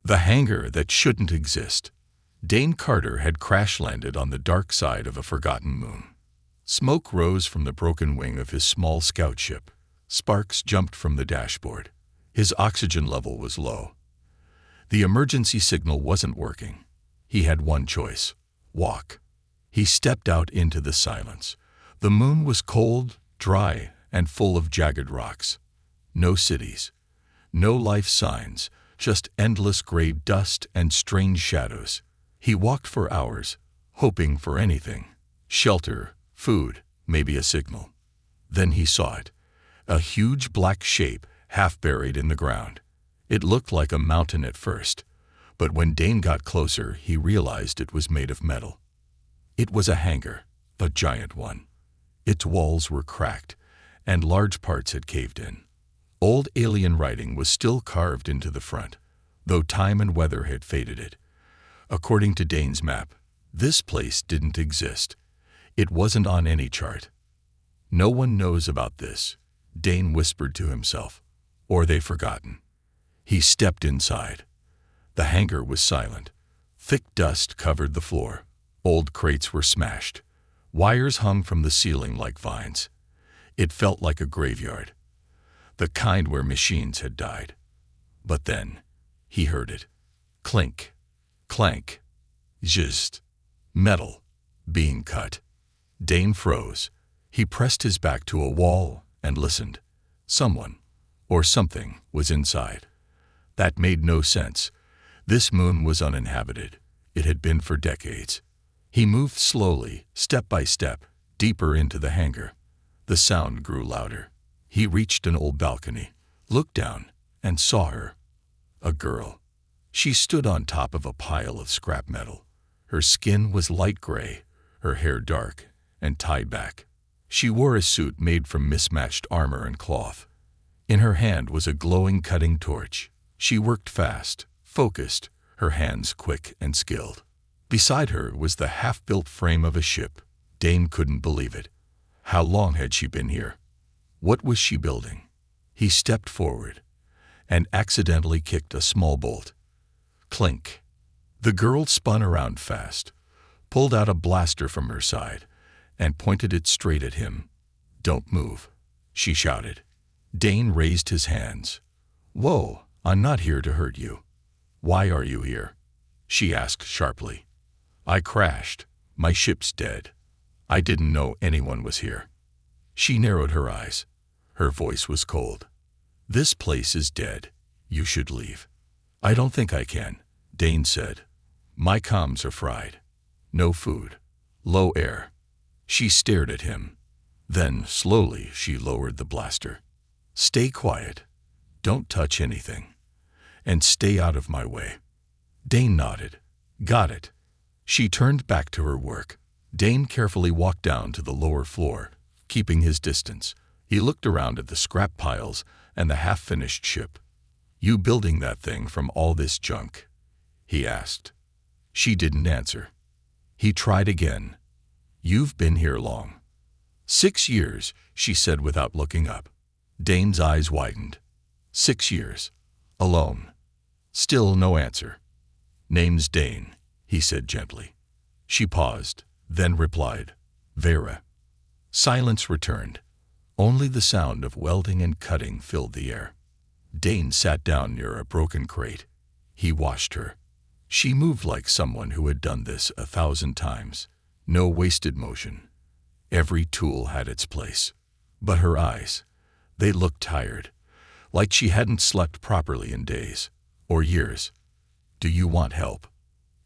The hangar that shouldn't exist. Dane Carter had crash-landed on the dark side of a forgotten moon. Smoke rose from the broken wing of his small scout ship. Sparks jumped from the dashboard. His oxygen level was low. The emergency signal wasn't working. He had one choice: walk. He stepped out into the silence. The moon was cold, dry, and full of jagged rocks. No cities. No life signs, just endless gray dust and strange shadows. He walked for hours, hoping for anything. Shelter, food, maybe a signal. Then he saw it. A huge black shape half buried in the ground. It looked like a mountain at first, but when Dane got closer, he realized it was made of metal. It was a hangar, a giant one. Its walls were cracked, and large parts had caved in. Old alien writing was still carved into the front, though time and weather had faded it. According to Dane's map, this place didn't exist. It wasn't on any chart. No one knows about this, Dane whispered to himself, or they've forgotten. He stepped inside. The hangar was silent. Thick dust covered the floor. Old crates were smashed. Wires hung from the ceiling like vines. It felt like a graveyard, the kind where machines had died. But then, he heard it. Clink, clank, zzzzt. Metal being cut. Dane froze. He pressed his back to a wall and listened. Someone, or something, was inside. That made no sense. This moon was uninhabited. It had been for decades. He moved slowly, step by step, deeper into the hangar. The sound grew louder. He reached an old balcony, looked down, and saw her. A girl. She stood on top of a pile of scrap metal. Her skin was light gray, her hair dark, and tied back. She wore a suit made from mismatched armor and cloth. In her hand was a glowing cutting torch. She worked fast, focused, her hands quick and skilled. Beside her was the half-built frame of a ship. Dane couldn't believe it. How long had she been here? What was she building? He stepped forward and accidentally kicked a small bolt. Clink. The girl spun around fast, pulled out a blaster from her side, and pointed it straight at him. "Don't move," she shouted. Dane raised his hands. "Whoa, I'm not here to hurt you." "Why are you here?" she asked sharply. "I crashed. My ship's dead. I didn't know anyone was here." She narrowed her eyes. Her voice was cold. "This place is dead. You should leave." "I don't think I can," Dane said. "My comms are fried. No food. Low air." She stared at him. Then, slowly, she lowered the blaster. "Stay quiet. Don't touch anything. And stay out of my way." Dane nodded. "Got it." She turned back to her work. Dane carefully walked down to the lower floor, keeping his distance. He looked around at the scrap piles and the half-finished ship. "You building that thing from all this junk?" he asked. She didn't answer. He tried again. "You've been here long." "6 years," she said without looking up. Dane's eyes widened. 6 years. Alone. Still no answer. "Name's Dane," he said gently. She paused, then replied, "Vera." Silence returned. Only the sound of welding and cutting filled the air. Dane sat down near a broken crate. He watched her. She moved like someone who had done this 1,000 times. No wasted motion. Every tool had its place. But her eyes, they looked tired, like she hadn't slept properly in days, or years. "Do you want help?"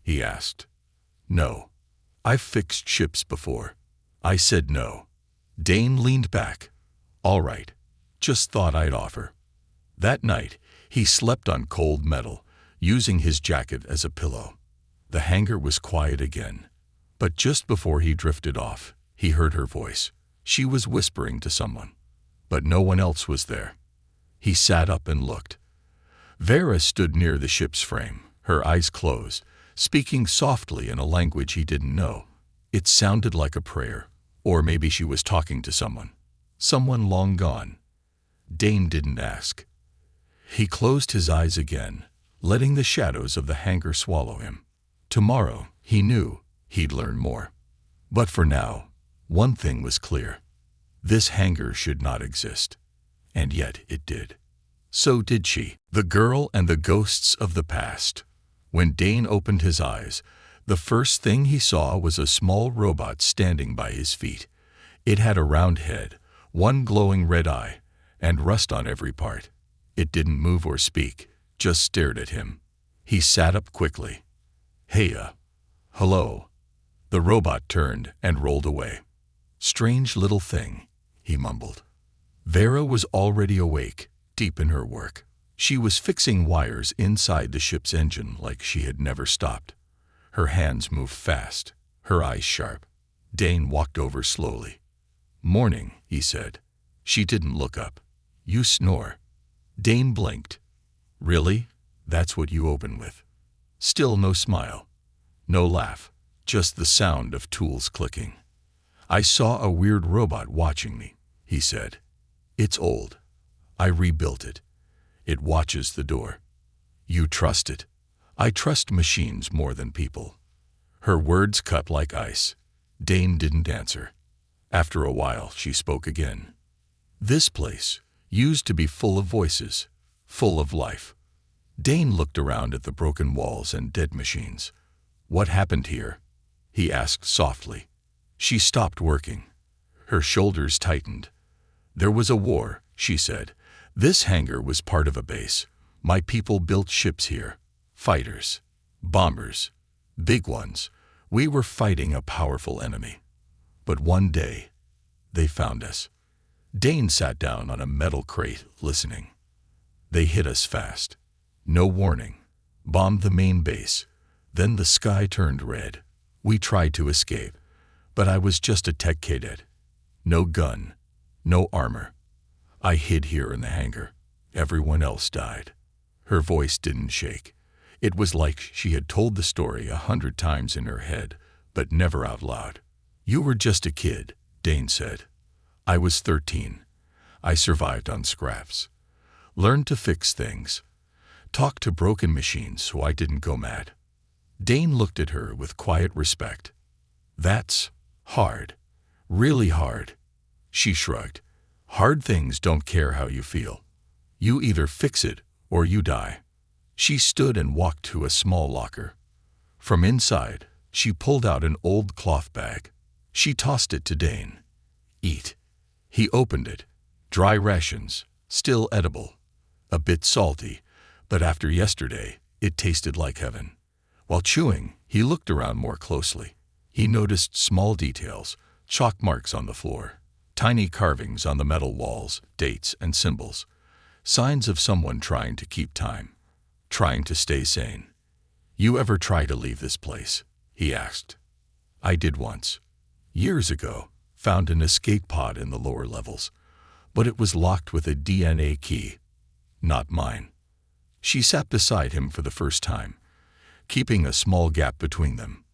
he asked. "No. I've fixed ships before." I said no. Dane leaned back. "All right. Just thought I'd offer." That night, he slept on cold metal, using his jacket as a pillow. The hangar was quiet again. But just before he drifted off, he heard her voice. She was whispering to someone. But no one else was there. He sat up and looked. Vera stood near the ship's frame, her eyes closed, speaking softly in a language he didn't know. It sounded like a prayer, or maybe she was talking to someone long gone. Dane didn't ask. He closed his eyes again, letting the shadows of the hangar swallow him. Tomorrow, he knew, he'd learn more. But for now, one thing was clear. This hangar should not exist. And yet it did. So did she. The girl and the ghosts of the past. When Dane opened his eyes, the first thing he saw was a small robot standing by his feet. It had a round head, one glowing red eye, and rust on every part. It didn't move or speak, just stared at him. He sat up quickly. "Hey, hello." The robot turned and rolled away. "Strange little thing," he mumbled. Vera was already awake, deep in her work. She was fixing wires inside the ship's engine like she had never stopped. Her hands moved fast, her eyes sharp. Dane walked over slowly. "Morning," he said. She didn't look up. "You snore." Dane blinked. "Really? That's what you open with?" Still no smile. No laugh. Just the sound of tools clicking. "I saw a weird robot watching me," he said. "It's old. I rebuilt it. It watches the door." "You trust it?" "I trust machines more than people." Her words cut like ice. Dane didn't answer. After a while, she spoke again. "This place used to be full of voices, full of life." Dane looked around at the broken walls and dead machines. "What happened here?" he asked softly. She stopped working. Her shoulders tightened. "There was a war," she said. "This hangar was part of a base. My people built ships here. Fighters. Bombers. Big ones. We were fighting a powerful enemy. But one day, they found us." Dane sat down on a metal crate, listening. "They hit us fast. No warning. Bombed the main base. Then the sky turned red. We tried to escape, but I was just a tech cadet. No gun. No armor. I hid here in the hangar. Everyone else died." Her voice didn't shake. It was like she had told the story 100 times in her head, but never out loud. "You were just a kid," Dane said. "I was 13. I survived on scraps. Learned to fix things. Talked to broken machines so I didn't go mad." Dane looked at her with quiet respect. "That's hard. Really hard." She shrugged. "Hard things don't care how you feel. You either fix it or you die." She stood and walked to a small locker. From inside, she pulled out an old cloth bag. She tossed it to Dane. "Eat." He opened it. Dry rations, still edible. A bit salty, but after yesterday, it tasted like heaven. While chewing, he looked around more closely. He noticed small details, chalk marks on the floor, tiny carvings on the metal walls, dates and symbols. Signs of someone trying to keep time, trying to stay sane. "You ever try to leave this place?" he asked. "I did once. Years ago, found an escape pod in the lower levels, but it was locked with a DNA key. Not mine." She sat beside him for the first time, keeping a small gap between them.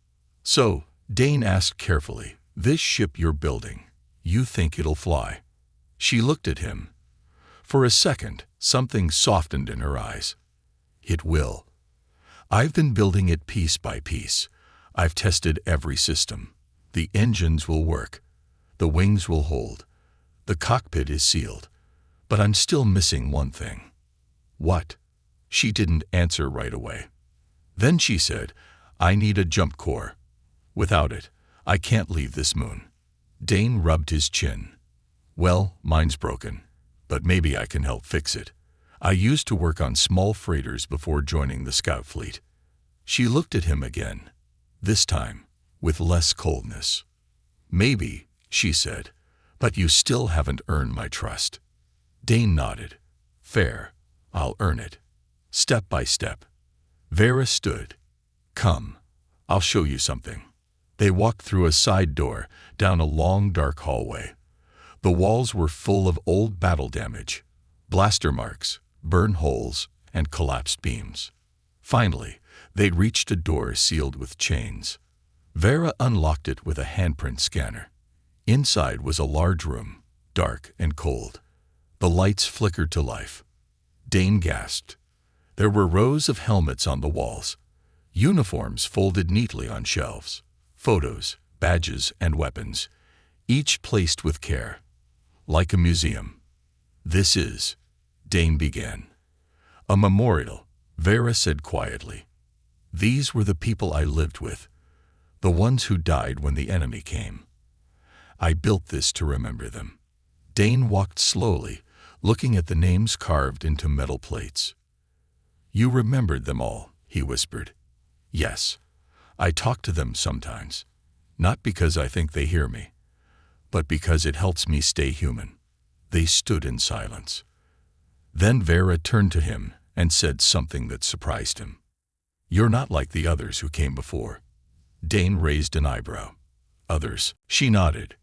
"So," Dane asked carefully, "this ship you're building, you think it'll fly?" She looked at him. For a second, something softened in her eyes. "It will. I've been building it piece by piece. I've tested every system. The engines will work. The wings will hold. The cockpit is sealed. But I'm still missing one thing." "What?" She didn't answer right away. Then she said, "I need a jump core. Without it, I can't leave this moon." Dane rubbed his chin. "Well, mine's broken, but maybe I can help fix it. I used to work on small freighters before joining the scout fleet." She looked at him again, this time with less coldness. "Maybe," she said, "but you still haven't earned my trust." Dane nodded. "Fair. I'll earn it. Step by step." Vera stood. "Come, I'll show you something." They walked through a side door, down a long dark hallway. The walls were full of old battle damage, blaster marks, burn holes, and collapsed beams. Finally, they reached a door sealed with chains. Vera unlocked it with a handprint scanner. Inside was a large room, dark and cold. The lights flickered to life. Dane gasped. There were rows of helmets on the walls, uniforms folded neatly on shelves, photos, badges, and weapons, each placed with care, like a museum. "This is," Dane began. "A memorial," Vera said quietly. "These were the people I lived with, the ones who died when the enemy came. I built this to remember them." Dane walked slowly, looking at the names carved into metal plates. "You remembered them all," he whispered. "Yes. I talk to them sometimes, not because I think they hear me, but because it helps me stay human." They stood in silence. Then Vera turned to him and said something that surprised him. "You're not like the others who came before." Dane raised an eyebrow. "Others?" She nodded.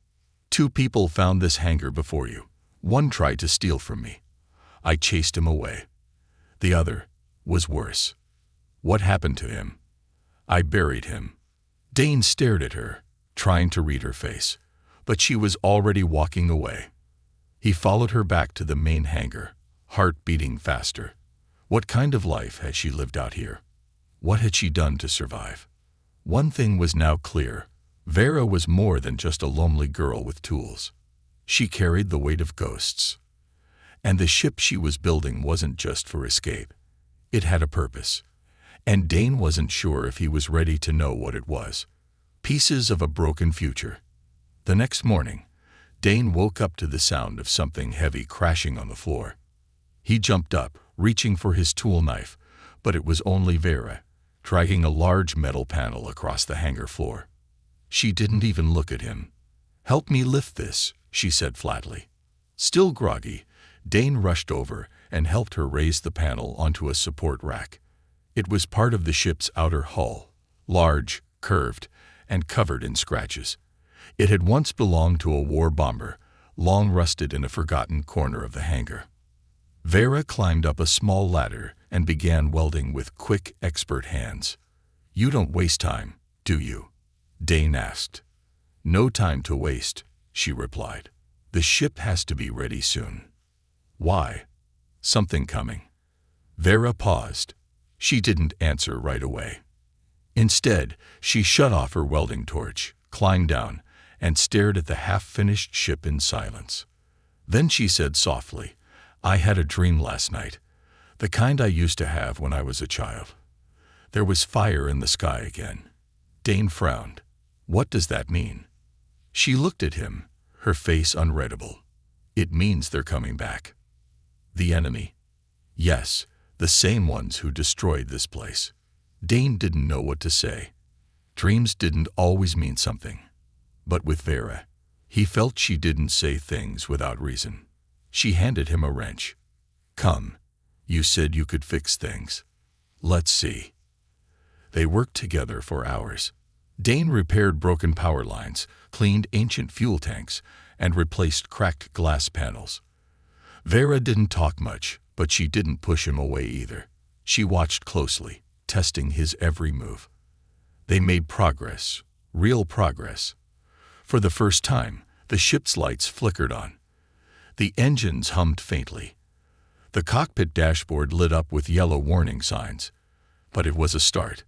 "Two people found this hangar before you. One tried to steal from me. I chased him away. The other was worse." "What happened to him?" "I buried him." Dane stared at her, trying to read her face, but she was already walking away. He followed her back to the main hangar, heart beating faster. What kind of life had she lived out here? What had she done to survive? One thing was now clear. Vera was more than just a lonely girl with tools. She carried the weight of ghosts. And the ship she was building wasn't just for escape. It had a purpose. And Dane wasn't sure if he was ready to know what it was. Pieces of a broken future. The next morning, Dane woke up to the sound of something heavy crashing on the floor. He jumped up, reaching for his tool knife, but it was only Vera, dragging a large metal panel across the hangar floor. She didn't even look at him. "Help me lift this," she said flatly. Still groggy, Dane rushed over and helped her raise the panel onto a support rack. It was part of the ship's outer hull, large, curved, and covered in scratches. It had once belonged to a war bomber, long rusted in a forgotten corner of the hangar. Vera climbed up a small ladder and began welding with quick, expert hands. "You don't waste time, do you?" Dane asked. "No time to waste," she replied. "The ship has to be ready soon." "Why?" "Something coming." Vera paused. She didn't answer right away. Instead, she shut off her welding torch, climbed down, and stared at the half-finished ship in silence. Then she said softly, "I had a dream last night, the kind I used to have when I was a child. There was fire in the sky again." Dane frowned. "What does that mean?" She looked at him, her face unreadable. "It means they're coming back." "The enemy?" "Yes, the same ones who destroyed this place." Dane didn't know what to say. Dreams didn't always mean something. But with Vera, he felt she didn't say things without reason. She handed him a wrench. "Come, you said you could fix things. Let's see." They worked together for hours. Dane repaired broken power lines, cleaned ancient fuel tanks, and replaced cracked glass panels. Vera didn't talk much, but she didn't push him away either. She watched closely, testing his every move. They made progress, real progress. For the first time, the ship's lights flickered on. The engines hummed faintly. The cockpit dashboard lit up with yellow warning signs. But it was a start.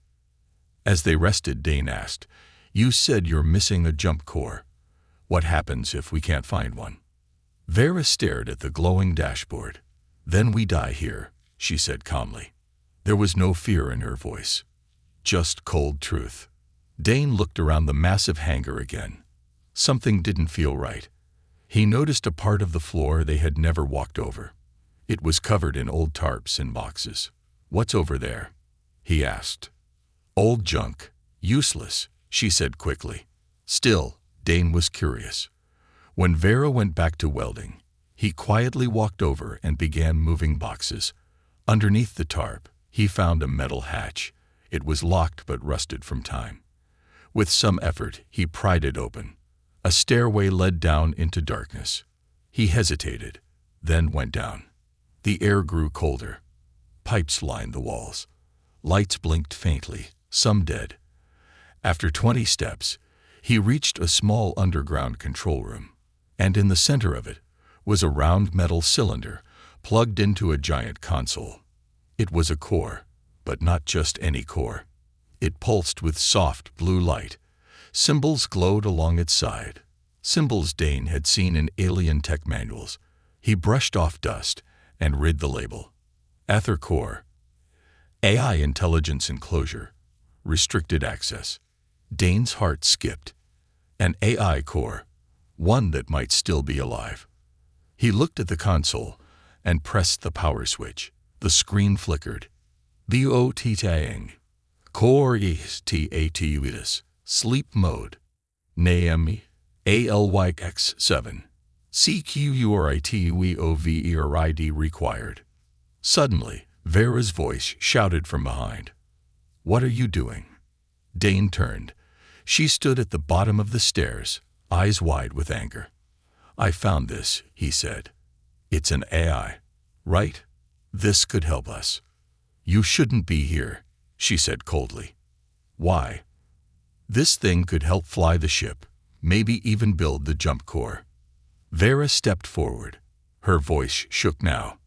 As they rested, Dane asked, "You said you're missing a jump core. What happens if we can't find one?" Vera stared at the glowing dashboard. "Then we die here," she said calmly. There was no fear in her voice, just cold truth. Dane looked around the massive hangar again. Something didn't feel right. He noticed a part of the floor they had never walked over. It was covered in old tarps and boxes. "What's over there?" he asked. "Old junk. Useless," she said quickly. Still, Dane was curious. When Vera went back to welding, he quietly walked over and began moving boxes. Underneath the tarp, he found a metal hatch. It was locked but rusted from time. With some effort, he pried it open. A stairway led down into darkness. He hesitated, then went down. The air grew colder. Pipes lined the walls. Lights blinked faintly, some dead. After 20 steps, he reached a small underground control room, and in the center of it was a round metal cylinder plugged into a giant console. It was a core, but not just any core. It pulsed with soft blue light. Symbols glowed along its side. Symbols Dane had seen in alien tech manuals. He brushed off dust and read the label. Aether Core. AI Intelligence Enclosure. Restricted access. Dane's heart skipped. An AI core. One that might still be alive. He looked at the console and pressed the power switch. The screen flickered. BOT-TANG. Core ESTATUITUS. Sleep mode. Naomi. ALYX7. CQURITUEOVERID required. Suddenly, Vera's voice shouted from behind. "What are you doing?" Dane turned. She stood at the bottom of the stairs, eyes wide with anger. "I found this," he said. "It's an AI, right? This could help us." "You shouldn't be here," she said coldly. "Why?" "This thing could help fly the ship, maybe even build the jump core." Vera stepped forward. Her voice shook now.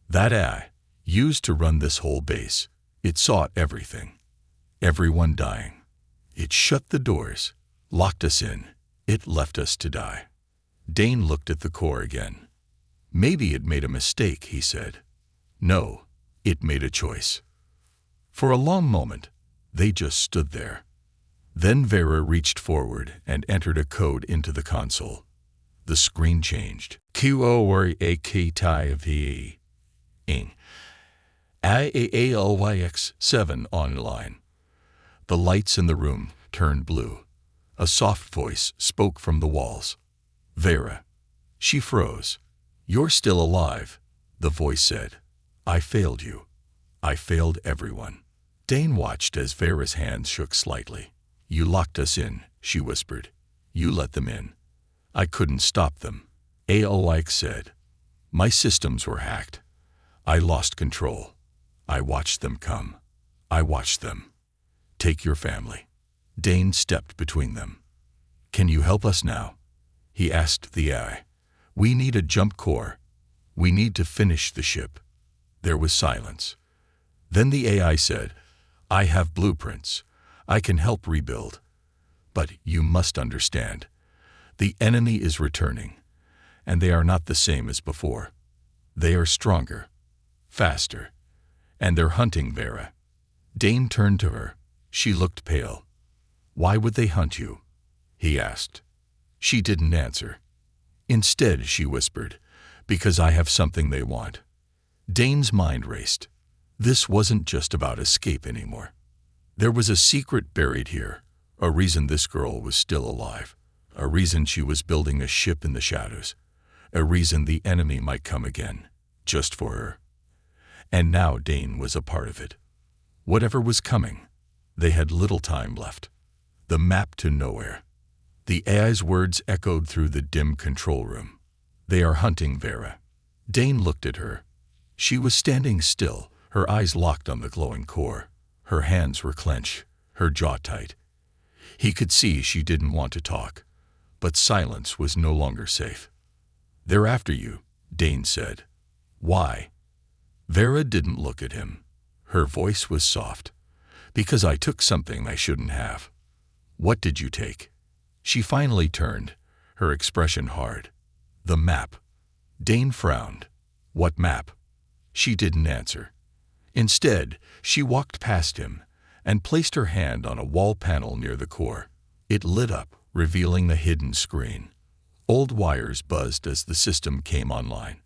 "That AI, used to run this whole base, it saw everything. Everyone dying. It shut the doors, locked us in. It left us to die." Dane looked at the core again. "Maybe it made a mistake," he said. "No, it made a choice." For a long moment, they just stood there. Then Vera reached forward and entered a code into the console. The screen changed. QORAKTIVE. ING. AALYX7 online. The lights in the room turned blue. A soft voice spoke from the walls. "Vera." She froze. "You're still alive," the voice said. "I failed you. I failed everyone." Dane watched as Vera's hands shook slightly. "You locked us in," she whispered. "You let them in." "I couldn't stop them," ALYX said. "My systems were hacked. I lost control. I watched them come. I watched them. Take your family." Dane stepped between them. "Can you help us now?" he asked the AI. "We need a jump core. We need to finish the ship." There was silence. Then the AI said, "I have blueprints. I can help rebuild. But you must understand. The enemy is returning, and they are not the same as before. They are stronger, faster, and they're hunting Vera." Dane turned to her. She looked pale. "Why would they hunt you?" he asked. She didn't answer. Instead, she whispered, "Because I have something they want." Dane's mind raced. This wasn't just about escape anymore. There was a secret buried here, a reason this girl was still alive, a reason she was building a ship in the shadows, a reason the enemy might come again, just for her. And now Dane was a part of it. Whatever was coming, they had little time left. The map to nowhere. The AI's words echoed through the dim control room. "They are hunting Vera." Dane looked at her. She was standing still, her eyes locked on the glowing core. Her hands were clenched, her jaw tight. He could see she didn't want to talk, but silence was no longer safe. "They're after you," Dane said. "Why?" Vera didn't look at him. Her voice was soft. "Because I took something I shouldn't have." "What did you take?" She finally turned, her expression hard. "The map." Dane frowned. "What map?" She didn't answer. Instead, she walked past him and placed her hand on a wall panel near the core. It lit up, revealing the hidden screen. Old wires buzzed as the system came online.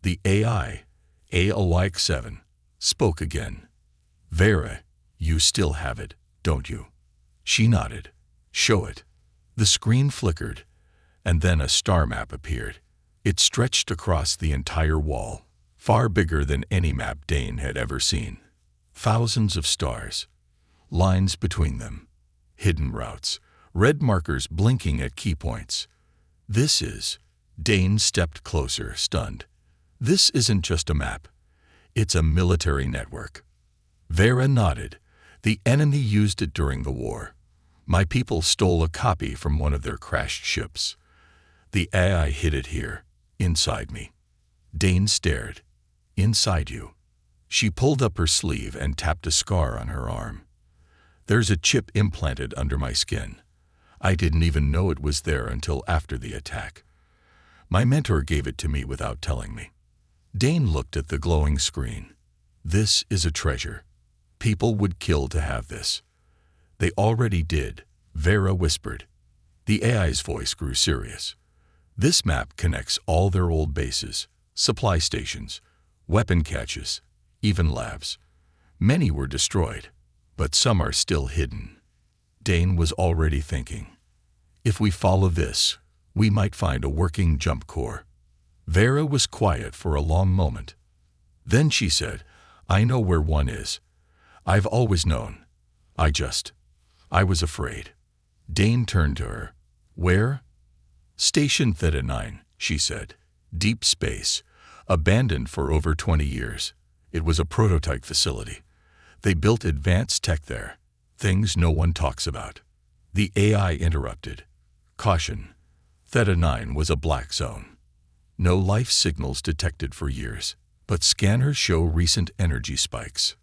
The AI, ALYX7, spoke again. "Vera, you still have it, don't you?" She nodded. "Show it." The screen flickered, and then a star map appeared. It stretched across the entire wall, far bigger than any map Dane had ever seen. Thousands of stars, lines between them, hidden routes, red markers blinking at key points. "This is..." Dane stepped closer, stunned. "This isn't just a map. It's a military network." Vera nodded. "The enemy used it during the war. My people stole a copy from one of their crashed ships. The AI hid it here, inside me." Dane stared. "Inside you?" She pulled up her sleeve and tapped a scar on her arm. "There's a chip implanted under my skin. I didn't even know it was there until after the attack. My mentor gave it to me without telling me." Dane looked at the glowing screen. "This is a treasure. People would kill to have this." "They already did," Vera whispered. The AI's voice grew serious. "This map connects all their old bases, supply stations, weapon caches, even labs. Many were destroyed, but some are still hidden." Dane was already thinking, "If we follow this, we might find a working jump core." Vera was quiet for a long moment. Then she said, "I know where one is. I've always known. I was afraid." Dane turned to her. "Where?" "Station Theta 9, she said. "Deep space, abandoned for over 20 years. It was a prototype facility. They built advanced tech there, things no one talks about." The AI interrupted. "Caution. Theta 9 was a black zone. No life signals detected for years, but scanners show recent energy spikes."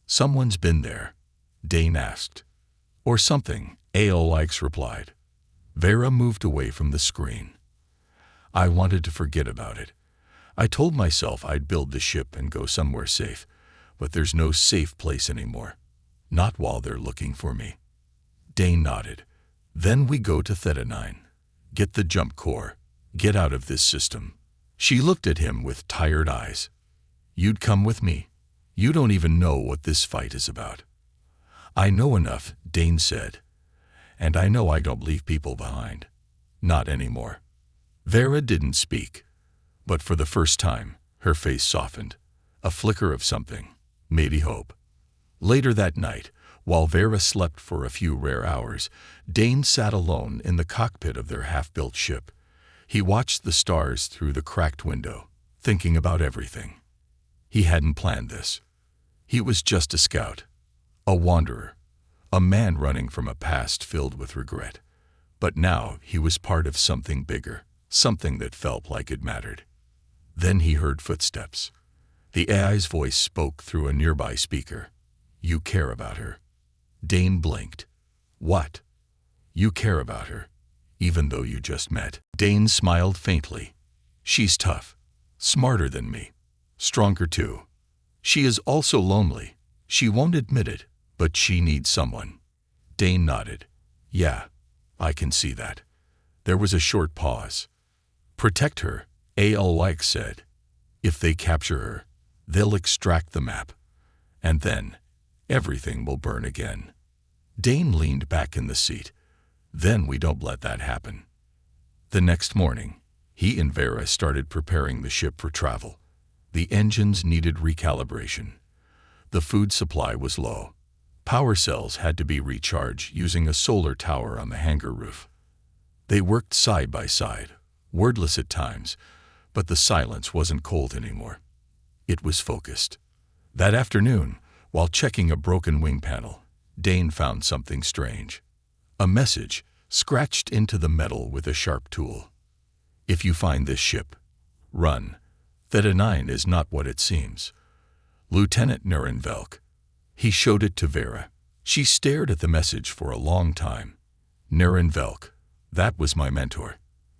"Someone's been there?" Dane asked. "Or something," AOX replied. Vera moved away from the screen. "I wanted to forget about it. I told myself I'd build the ship and go somewhere safe, but there's no safe place anymore. Not while they're looking for me." Dane nodded. "Then we go to Theta 9. Get the jump core. Get out of this system." She looked at him with tired eyes. "You'd come with me? You don't even know what this fight is about." "I know enough," Dane said. "And I know I don't leave people behind. Not anymore." Vera didn't speak, but for the first time, her face softened. A flicker of something, maybe hope. Later that night, while Vera slept for a few rare hours, Dane sat alone in the cockpit of their half-built ship. He watched the stars through the cracked window, thinking about everything. He hadn't planned this. He was just a scout, a wanderer, a man running from a past filled with regret. But now he was part of something bigger, something that felt like it mattered. Then he heard footsteps. The AI's voice spoke through a nearby speaker. "You care about her." Dane blinked. "What?" "You care about her, even though you just met." Dane smiled faintly. "She's tough, smarter than me, stronger too. She is also lonely. She won't admit it, but she needs someone." Dane nodded. "Yeah, I can see that." There was a short pause. "Protect her," ALX said. "If they capture her, they'll extract the map. And then, everything will burn again." Dane leaned back in the seat. "Then we don't let that happen." The next morning, he and Vera started preparing the ship for travel. The engines needed recalibration. The food supply was low. Power cells had to be recharged using a solar tower on the hangar roof. They worked side by side, wordless at times, but the silence wasn't cold anymore. It was focused. That afternoon, while checking a broken wing panel, Dane found something strange. A message scratched into the metal with a sharp tool. "If you find this ship, run. Theta 9 is not what it seems. Lieutenant Nerenvelk." He showed it to Vera. She stared at the message for a long time. "Nerenvelk, that was my mentor.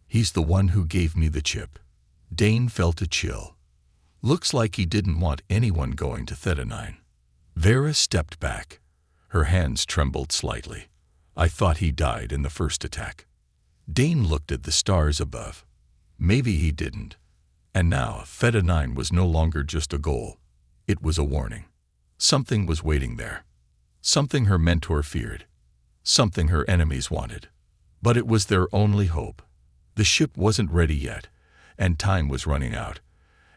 He's the one who gave me the chip." Dane felt a chill. Looks like he didn't want anyone going to Theta 9. Vera stepped back. Her hands trembled slightly. "I thought he died in the first attack." Dane looked at the stars above. Maybe he didn't. And now Theta 9 was no longer just a goal. It was a warning. Something was waiting there. Something her mentor feared. Something her enemies wanted. But it was their only hope. The ship wasn't ready yet, and time was running out.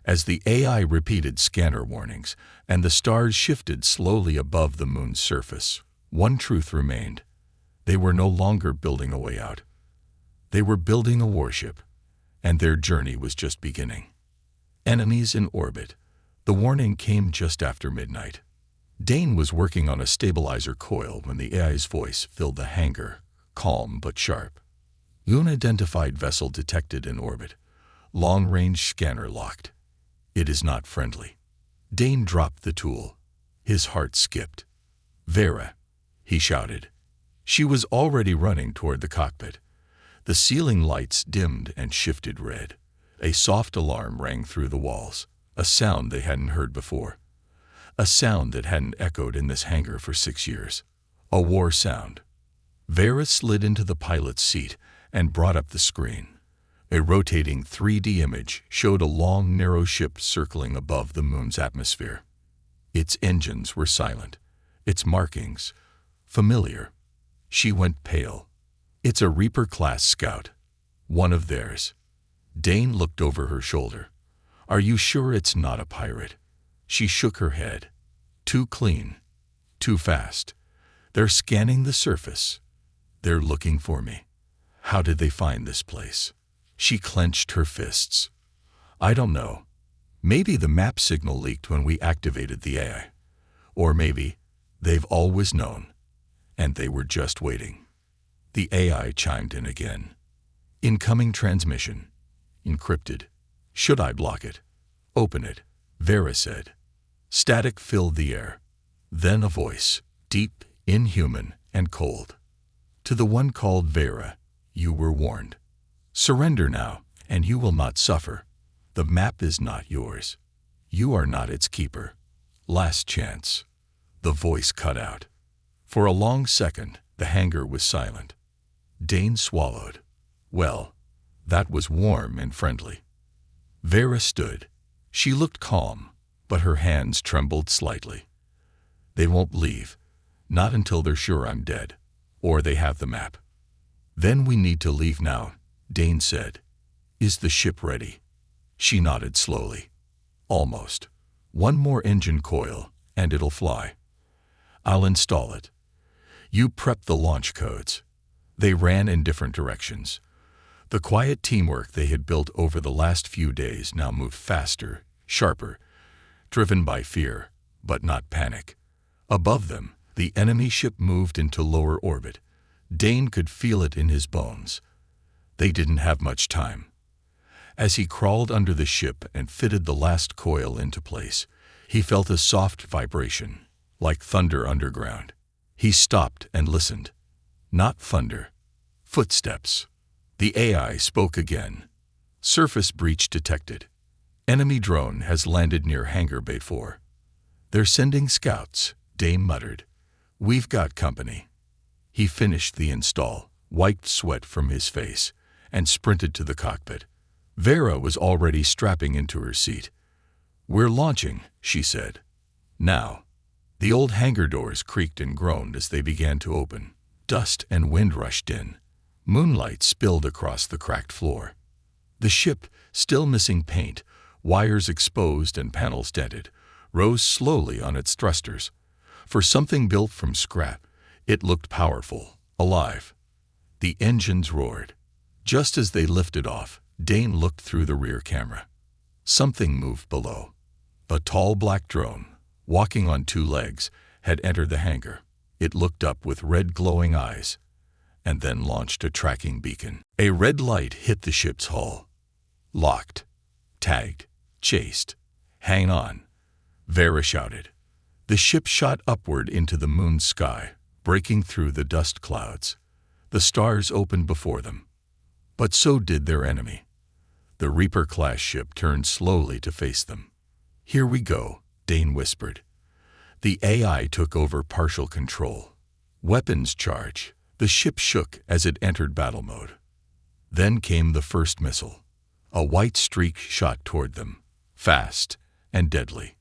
As the AI repeated scanner warnings and the stars shifted slowly above the moon's surface, one truth remained. They were no longer building a way out. They were building a warship, and their journey was just beginning. Enemies in orbit. The warning came just after midnight. Dane was working on a stabilizer coil when the AI's voice filled the hangar, calm but sharp. "Unidentified vessel detected in orbit. Long-range scanner locked. It is not friendly." Dane dropped the tool. His heart skipped. "Vera," he shouted. She was already running toward the cockpit. The ceiling lights dimmed and shifted red. A soft alarm rang through the walls, a sound they hadn't heard before. A sound that hadn't echoed in this hangar for 6 years. A war sound. Vera slid into the pilot's seat and brought up the screen. A rotating 3D image showed a long, narrow ship circling above the moon's atmosphere. Its engines were silent, its markings familiar. She went pale. "It's a Reaper-class scout. One of theirs." Dane looked over her shoulder. "Are you sure it's not a pirate?" She shook her head. "Too clean. Too fast. They're scanning the surface. They're looking for me. How did they find this place?" She clenched her fists. "I don't know. Maybe the map signal leaked when we activated the AI. Or maybe they've always known, and they were just waiting." The AI chimed in again. "Incoming transmission. Encrypted. Should I block it?" "Open it," Vera said. Static filled the air. Then a voice, deep, inhuman, and cold. "To the one called Vera, you were warned. Surrender now, and you will not suffer. The map is not yours. You are not its keeper. Last chance." The voice cut out. For a long second, the hangar was silent. Dane swallowed. Well, that was warm and friendly. Vera stood. She looked calm, but her hands trembled slightly. "They won't leave. Not until they're sure I'm dead. Or they have the map." "Then we need to leave now," Dane said. "Is the ship ready?" She nodded slowly. "Almost. One more engine coil, and it'll fly. I'll install it. You prep the launch codes." They ran in different directions. The quiet teamwork they had built over the last few days now moved faster, sharper, driven by fear, but not panic. Above them, the enemy ship moved into lower orbit. Dane could feel it in his bones. They didn't have much time. As he crawled under the ship and fitted the last coil into place, he felt a soft vibration, like thunder underground. He stopped and listened. Not thunder. Footsteps. The AI spoke again. "Surface breach detected. Enemy drone has landed near Hangar Bay 4. They're sending scouts," Dane muttered. "We've got company." He finished the install, wiped sweat from his face, and sprinted to the cockpit. Vera was already strapping into her seat. "We're launching," she said. "Now." The old hangar doors creaked and groaned as they began to open. Dust and wind rushed in. Moonlight spilled across the cracked floor. The ship, still missing paint, wires exposed and panels dented, rose slowly on its thrusters. For something built from scrap, it looked powerful, alive. The engines roared. Just as they lifted off, Dane looked through the rear camera. Something moved below. A tall black drone, walking on 2 legs, had entered the hangar. It looked up with red glowing eyes, and then launched a tracking beacon. A red light hit the ship's hull. "Locked. Tagged. Chased. Hang on," Vera shouted. The ship shot upward into the moon's sky, breaking through the dust clouds. The stars opened before them. But so did their enemy. The Reaper-class ship turned slowly to face them. "Here we go," Dane whispered. The AI took over partial control. Weapons charge. The ship shook as it entered battle mode. Then came the first missile. A white streak shot toward them, fast and deadly.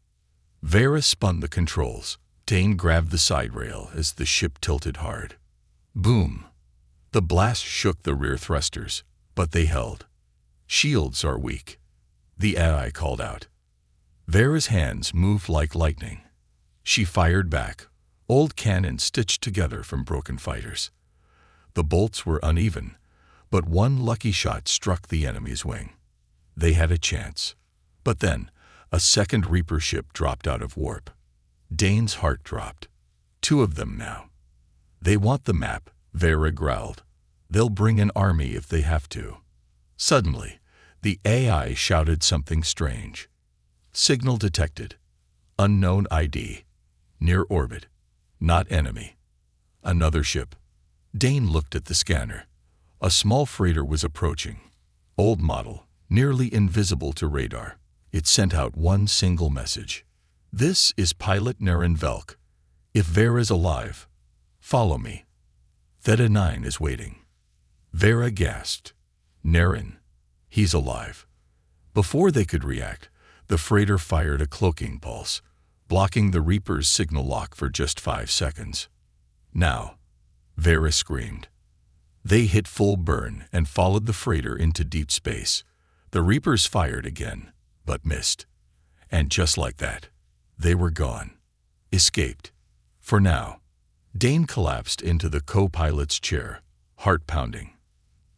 Vera spun the controls. Dane grabbed the side rail as the ship tilted hard. Boom! The blast shook the rear thrusters, but they held. "Shields are weak," the AI called out. Vera's hands moved like lightning. She fired back, old cannons stitched together from broken fighters. The bolts were uneven, but one lucky shot struck the enemy's wing. They had a chance. But then, a second Reaper ship dropped out of warp. Dane's heart dropped. 2 of them now. "They want the map," Vera growled. "They'll bring an army if they have to." Suddenly, the AI shouted something strange. "Signal detected. Unknown ID. Near orbit. Not enemy. Another ship. Dane looked at the scanner. A small freighter was approaching. Old model, nearly invisible to radar. It sent out one single message. This is pilot Naren Velk. If Vera's alive, follow me. Theta 9 is waiting. Vera gasped. Naren, he's alive. Before they could react, the freighter fired a cloaking pulse, blocking the Reaper's signal lock for just 5 seconds. Now, Vera screamed. They hit full burn and followed the freighter into deep space. The Reapers fired again, but missed. And just like that, they were gone. Escaped. For now. Dane collapsed into the co-pilot's chair, heart pounding.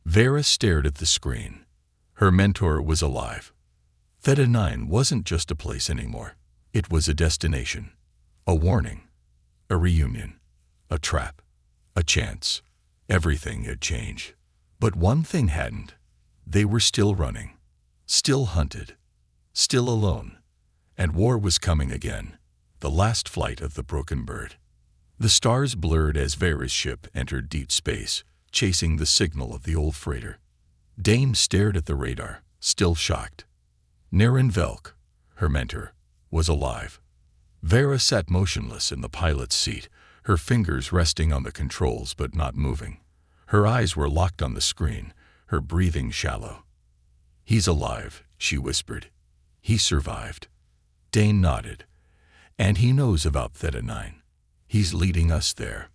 Vera stared at the screen. Her mentor was alive. Theta 9 wasn't just a place anymore. It was a destination. A warning. A reunion. A trap. A chance. Everything had changed. But one thing hadn't. They were still running. Still hunted. Still alone. And war was coming again. The last flight of the broken bird. The stars blurred as Vera's ship entered deep space, chasing the signal of the old freighter. Dane stared at the radar, still shocked. Naren Velk, her mentor, was alive. Vera sat motionless in the pilot's seat, her fingers resting on the controls but not moving. Her eyes were locked on the screen, her breathing shallow. He's alive, she whispered. He survived. Dane nodded. And he knows about Theta 9. He's leading us there.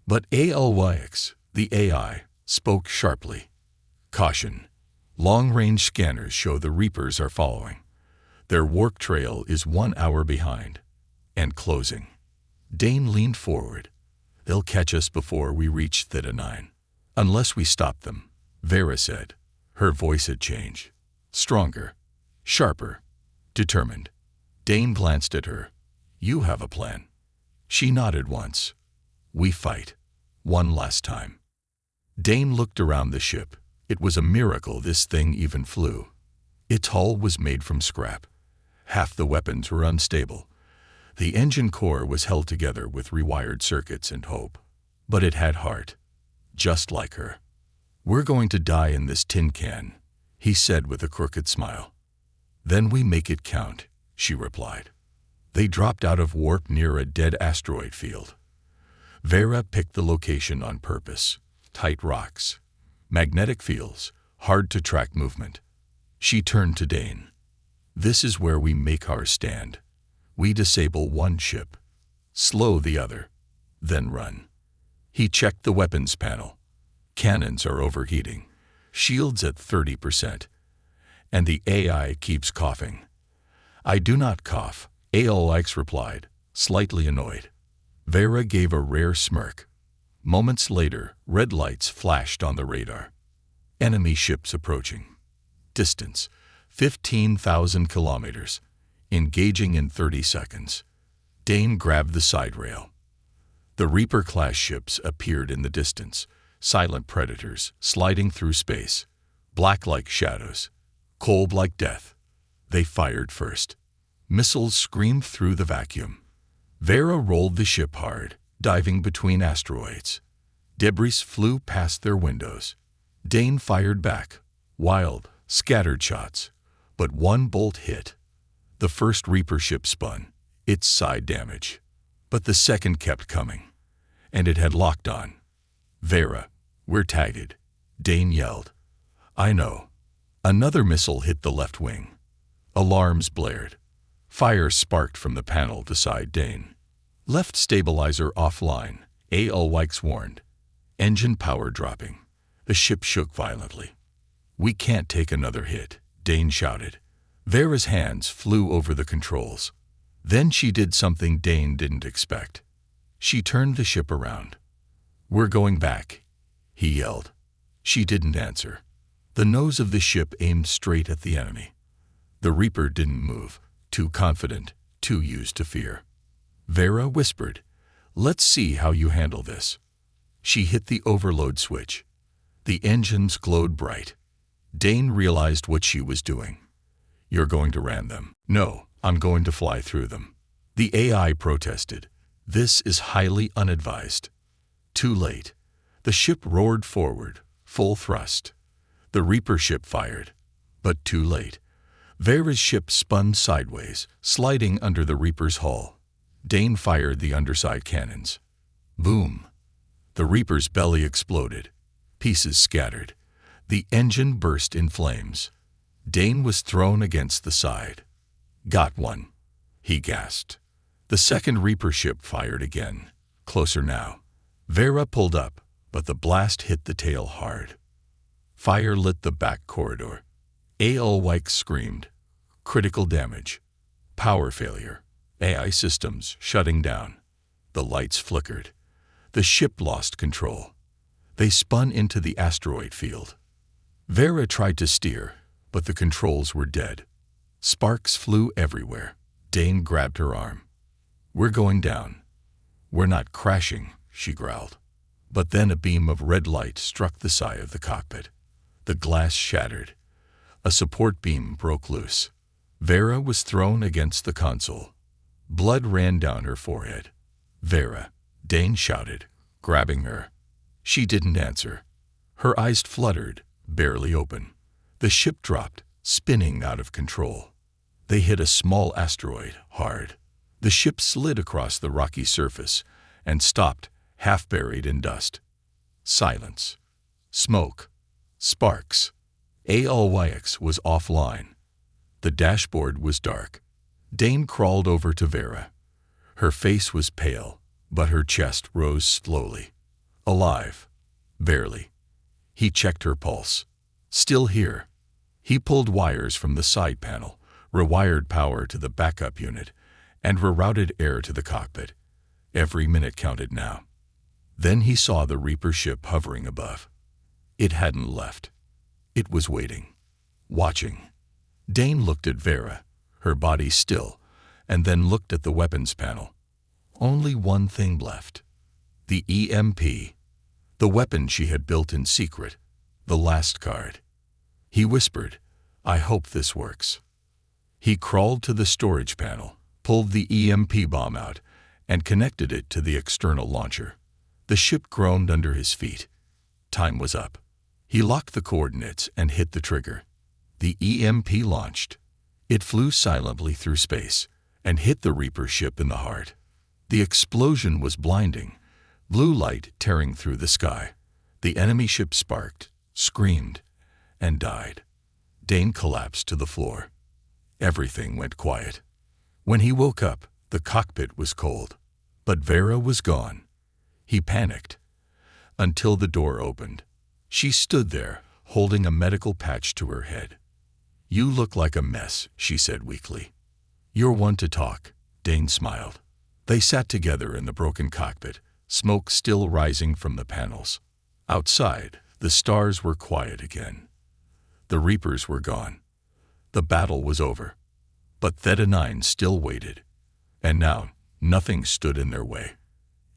But ALYX, the AI, spoke sharply. Caution. Long-range scanners show the Reapers are following. Their warp trail is 1 hour behind. And closing. Dane leaned forward. They'll catch us before we reach Theta 9. Unless we stop them, Vera said. Her voice had changed. Stronger. Sharper. Determined. Dane glanced at her. You have a plan. She nodded once. We fight. One last time. Dane looked around the ship. It was a miracle this thing even flew. Its hull was made from scrap. Half the weapons were unstable. The engine core was held together with rewired circuits and hope. But it had heart. Just like her. We're going to die in this tin can, he said with a crooked smile. Then we make it count, she replied. They dropped out of warp near a dead asteroid field. Vera picked the location on purpose. Tight rocks. Magnetic fields. Hard to track movement. She turned to Dane. This is where we make our stand. We disable one ship. Slow the other. Then run. He checked the weapons panel. Cannons are overheating. Shields at 30%. And the AI keeps coughing. I do not cough. ALX replied, slightly annoyed. Vera gave a rare smirk. Moments later, red lights flashed on the radar. Enemy ships approaching. Distance, 15,000 kilometers. Engaging in 30 seconds. Dane grabbed the side rail. The Reaper-class ships appeared in the distance, silent predators sliding through space, black like shadows, cold like death. They fired first. Missiles screamed through the vacuum. Vera rolled the ship hard, diving between asteroids. Debris flew past their windows. Dane fired back, wild, scattered shots, but one bolt hit. The first Reaper ship spun, its side damage. But the second kept coming, and it had locked on. Vera, we're tagged, Dane yelled. I know. Another missile hit the left wing. Alarms blared. Fire sparked from the panel beside Dane. Left stabilizer offline, ALYX warned. Engine power dropping. The ship shook violently. We can't take another hit, Dane shouted. Vera's hands flew over the controls. Then she did something Dane didn't expect. She turned the ship around. We're going back, he yelled. She didn't answer. The nose of the ship aimed straight at the enemy. The Reaper didn't move. Too confident, too used to fear. Vera whispered, let's see how you handle this. She hit the overload switch. The engines glowed bright. Dane realized what she was doing. You're going to ram them. No, I'm going to fly through them. The AI protested. "This is highly unadvised." Too late. The ship roared forward, full thrust. The Reaper ship fired, but too late. Vera's ship spun sideways, sliding under the Reaper's hull. Dane fired the underside cannons. Boom! The Reaper's belly exploded. Pieces scattered. The engine burst in flames. Dane was thrown against the side. "Got one," he gasped. The second Reaper ship fired again, closer now. Vera pulled up, but the blast hit the tail hard. Fire lit the back corridor. HFY screamed. Critical damage. Power failure. AI systems shutting down. The lights flickered. The ship lost control. They spun into the asteroid field. Vera tried to steer, but the controls were dead. Sparks flew everywhere. Dane grabbed her arm. "We're going down." "We're not crashing," she growled. But then a beam of red light struck the side of the cockpit. The glass shattered. A support beam broke loose. Vera was thrown against the console. Blood ran down her forehead. "Vera!" Dane shouted, grabbing her. She didn't answer. Her eyes fluttered, barely open. The ship dropped, spinning out of control. They hit a small asteroid, hard. The ship slid across the rocky surface and stopped, half buried in dust. Silence. Smoke. Sparks. HFY was offline. The dashboard was dark. Dane crawled over to Vera. Her face was pale, but her chest rose slowly. Alive. Barely. He checked her pulse. Still here. He pulled wires from the side panel, rewired power to the backup unit, and rerouted air to the cockpit. Every minute counted now. Then he saw the Reaper ship hovering above. It hadn't left. It was waiting. Watching. Dane looked at Vera, her body still, and then looked at the weapons panel. Only one thing left. The EMP. The weapon she had built in secret. The last card. He whispered, "I hope this works." He crawled to the storage panel, pulled the EMP bomb out, and connected it to the external launcher. The ship groaned under his feet. Time was up. He locked the coordinates and hit the trigger. The EMP launched. It flew silently through space and hit the Reaper ship in the heart. The explosion was blinding, blue light tearing through the sky. The enemy ship sparked, screamed, and died. Dane collapsed to the floor. Everything went quiet. When he woke up, the cockpit was cold. But Vera was gone. He panicked. Until the door opened. She stood there, holding a medical patch to her head. "You look like a mess," she said weakly. "You're one to talk," Dane smiled. They sat together in the broken cockpit, smoke still rising from the panels. Outside, the stars were quiet again. The Reapers were gone. The battle was over. But Theta 9 still waited. And now, nothing stood in their way.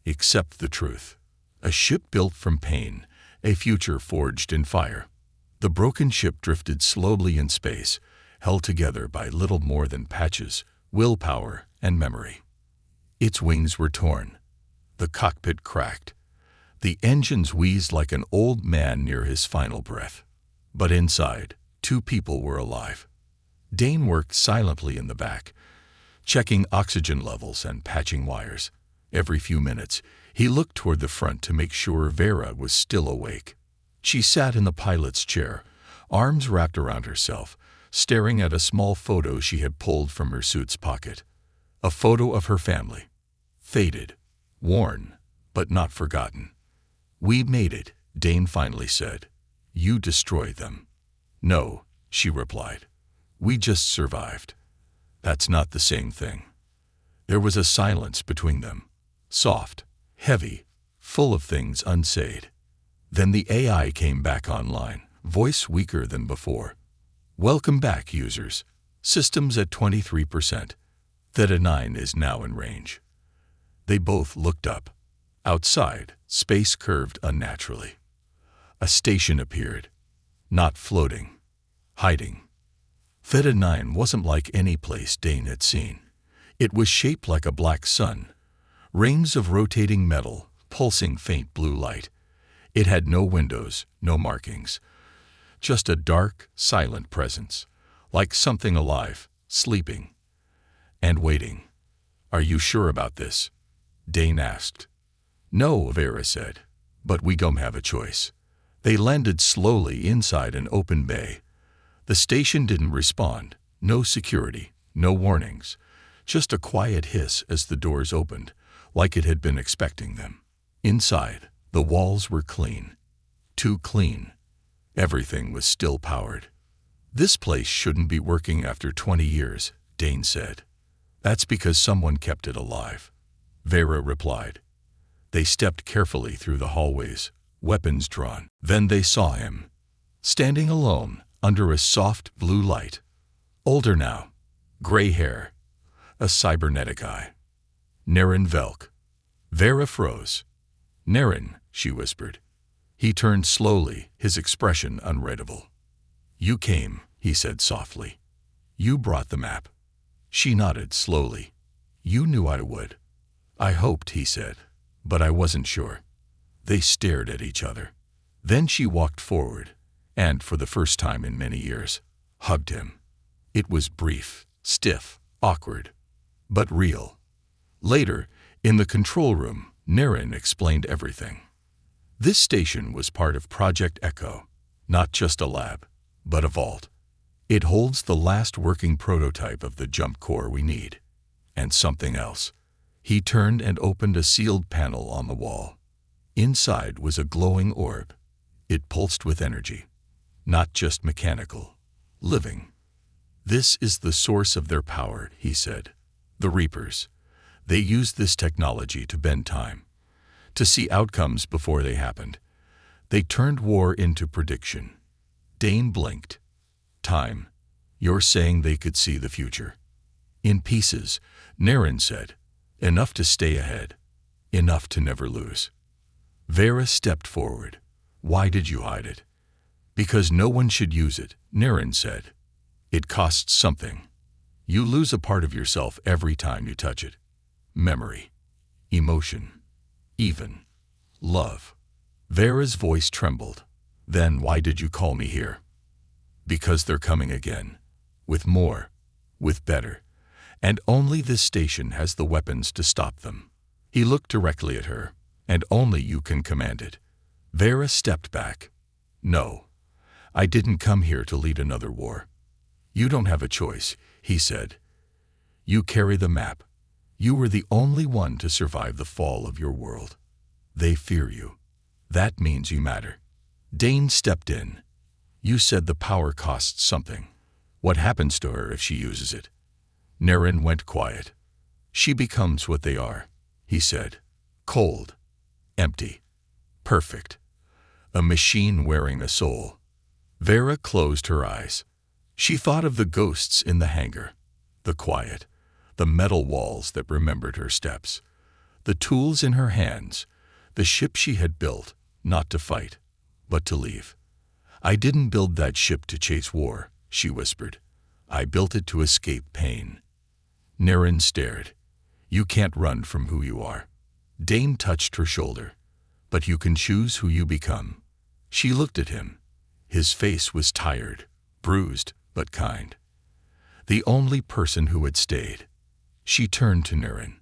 Except the truth. A ship built from pain, a future forged in fire. The broken ship drifted slowly in space, held together by little more than patches, willpower, and memory. Its wings were torn. The cockpit cracked. The engines wheezed like an old man near his final breath. But inside, two people were alive. Dane worked silently in the back, checking oxygen levels and patching wires. Every few minutes, he looked toward the front to make sure Vera was still awake. She sat in the pilot's chair, arms wrapped around herself, staring at a small photo she had pulled from her suit's pocket. A photo of her family. Faded, worn, but not forgotten. "We made it," Dane finally said. "You destroyed them." "No," she replied. "We just survived." "That's not the same thing." There was a silence between them. Soft, heavy, full of things unsaid. Then the AI came back online, voice weaker than before. "Welcome back, users. Systems at 23%. Theta 9 is now in range." They both looked up. Outside, space curved unnaturally. A station appeared. Not floating. Hiding. Theta 9 wasn't like any place Dane had seen. It was shaped like a black sun, rings of rotating metal, pulsing faint blue light. It had no windows, no markings, just a dark, silent presence, like something alive, sleeping, and waiting. "Are you sure about this?" Dane asked. "No," Vera said, "but we don't have a choice." They landed slowly inside an open bay. The station didn't respond, no security, no warnings, just a quiet hiss as the doors opened, like it had been expecting them. Inside, the walls were clean. Too clean. Everything was still powered. "This place shouldn't be working after 20 years, Dane said. "That's because someone kept it alive," Vera replied. They stepped carefully through the hallways, weapons drawn. Then they saw him, standing alone under a soft blue light. Older now, gray hair, a cybernetic eye. "Naren Velk." Vera froze. "Naren," she whispered. He turned slowly, his expression unreadable. "You came," he said softly. "You brought the map." She nodded slowly. "You knew I would." "I hoped," he said, "but I wasn't sure." They stared at each other. Then she walked forward, and for the first time in many years, hugged him. It was brief, stiff, awkward, but real. Later, in the control room, Naren explained everything. This station was part of Project Echo, not just a lab, but a vault. It holds the last working prototype of the jump core we need. And something else. He turned and opened a sealed panel on the wall. Inside was a glowing orb. It pulsed with energy, not just mechanical, living. "This is the source of their power," he said. "The Reapers. They used this technology to bend time, to see outcomes before they happened. They turned war into prediction." Dane blinked. "Time. You're saying they could see the future?" "In pieces," Naren said. "Enough to stay ahead. Enough to never lose." Vera stepped forward. "Why did you hide it?" "Because no one should use it," Naren said. "It costs something. You lose a part of yourself every time you touch it. Memory, emotion, even love." Vera's voice trembled. "Then why did you call me here?" "Because they're coming again. With more. With better. And only this station has the weapons to stop them." He looked directly at her. "And only you can command it." Vera stepped back. "No. I didn't come here to lead another war." "You don't have a choice," he said. "You carry the map. You were the only one to survive the fall of your world. They fear you. That means you matter." Dane stepped in. "You said the power costs something. What happens to her if she uses it?" Naren went quiet. "She becomes what they are," he said. "Cold. Empty. Perfect. A machine wearing a soul." Vera closed her eyes. She thought of the ghosts in the hangar, the quiet, the metal walls that remembered her steps, the tools in her hands, the ship she had built, not to fight, but to leave. "I didn't build that ship to chase war," she whispered. "I built it to escape pain." Naren stared. "You can't run from who you are." Dane touched her shoulder. "But you can choose who you become." She looked at him. His face was tired, bruised, but kind. The only person who had stayed. She turned to Naren.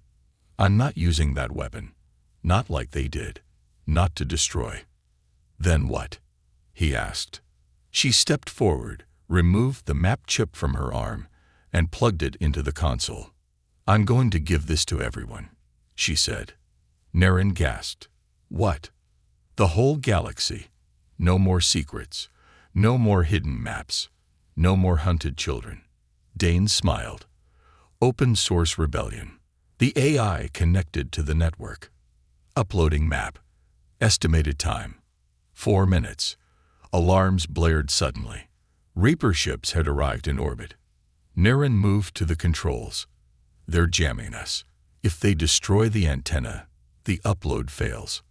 "I'm not using that weapon. Not like they did. Not to destroy." "Then what?" he asked. She stepped forward, removed the map chip from her arm, and plugged it into the console. "I'm going to give this to everyone," she said. Naren gasped. "What?" "The whole galaxy. No more secrets. No more hidden maps. No more hunted children." Dane smiled. "Open source rebellion. The AI connected to the network. Uploading map. Estimated time. 4 minutes. Alarms blared suddenly. Reaper ships had arrived in orbit. Naren moved to the controls. "They're jamming us. If they destroy the antenna, the upload fails."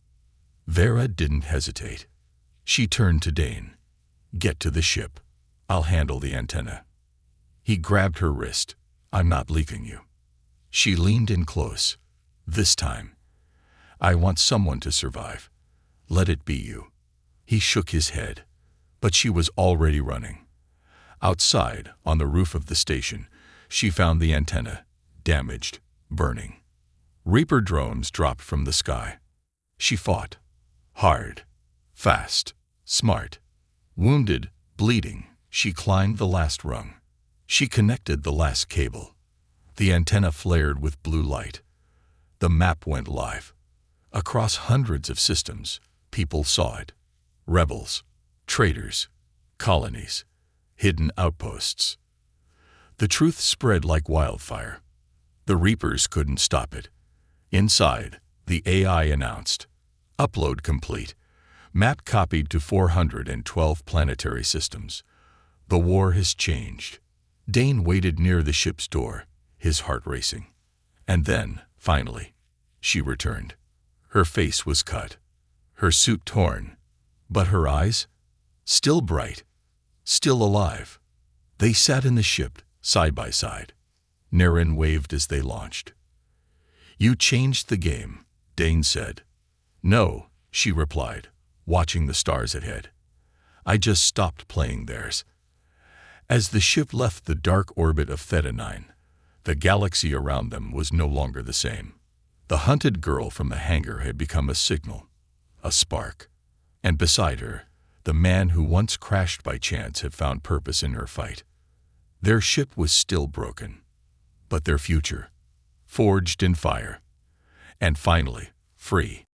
Vera didn't hesitate. She turned to Dane. "Get to the ship. I'll handle the antenna." He grabbed her wrist. "I'm not leaving you." She leaned in close. "This time, I want someone to survive. Let it be you." He shook his head, but she was already running. Outside, on the roof of the station, she found the antenna, damaged, burning. Reaper drones dropped from the sky. She fought. Hard. Fast. Smart. Wounded, bleeding, she climbed the last rung. She connected the last cable. The antenna flared with blue light. The map went live. Across hundreds of systems, people saw it. Rebels, traitors, colonies, hidden outposts. The truth spread like wildfire. The Reapers couldn't stop it. Inside, the AI announced, "Upload complete. Map copied to 412 planetary systems. The war has changed." Dane waited near the ship's door, his heart racing. And then, finally, she returned. Her face was cut, her suit torn, but her eyes, still bright, still alive. They sat in the ship, side by side. Naren waved as they launched. "You changed the game," Dane said. "No," she replied, watching the stars ahead. "I just stopped playing theirs." As the ship left the dark orbit of Theta 9, the galaxy around them was no longer the same. The hunted girl from the hangar had become a signal, a spark. And beside her, the man who once crashed by chance had found purpose in her fight. Their ship was still broken, but their future, forged in fire. And finally, free.